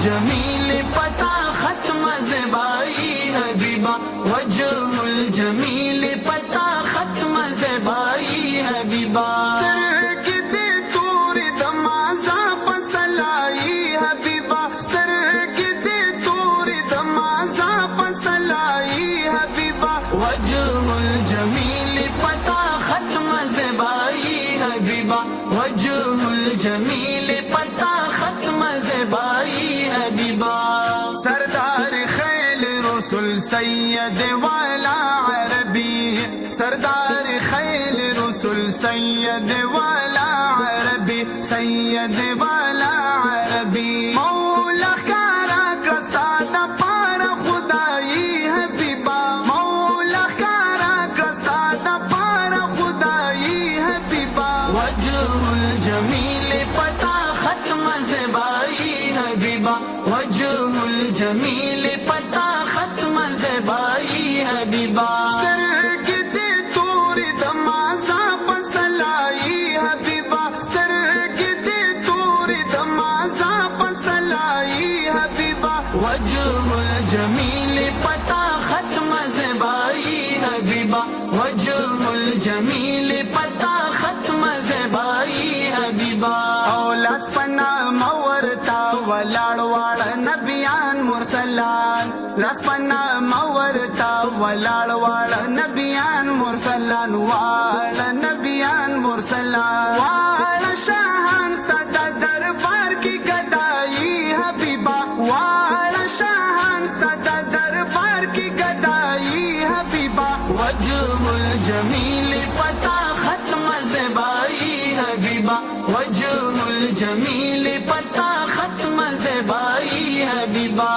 जमील पता खत्म ज़ेबाई हबीबा, वजहुल जमील पता खत्म ज़ेबाई हबीबा। वजहुल जमील पता खत्म ज़ेबाई हबीबा, वजहुल जमील पता खत्म ज़ेबाई हबीबा। सरदार खैल रसूल सैयद वाला अरबी, सरदार खैल रसूल सैयद वाला अरबी, सैयद वाला अरबी। मौला कारा करता दा पार खुदाई हबीबा, मौला कारा करता दा पार खुदाई हबीबा। वजहुल जमील पता खत्म ज़ेबाई हबीबा, वजहुल जमील पता खत्म ज़ेबाई हबीबा। वजहुल जमील पता खत्म ज़ेबाई हबीबा, वजहुल जमील पता खत्म ज़ेबाई हबीबा। औलास पना मवरता वलाड़वाड़ नबियान मुरसलान, लास पना मवरता वलाड़वाड़ नबियान मुरसलान, वाड़ नबियान मुरसलान। वाड़ शाहान सदा दरबार की गदाई हबीबा, वाड़ शाहान सदा दरबार की गदाई हबीबा। वजहुल जमील पता खत्म ज़ेबाई हबीबा, वजहुल जमील पता खत्म ज़ेबाई हबीबा।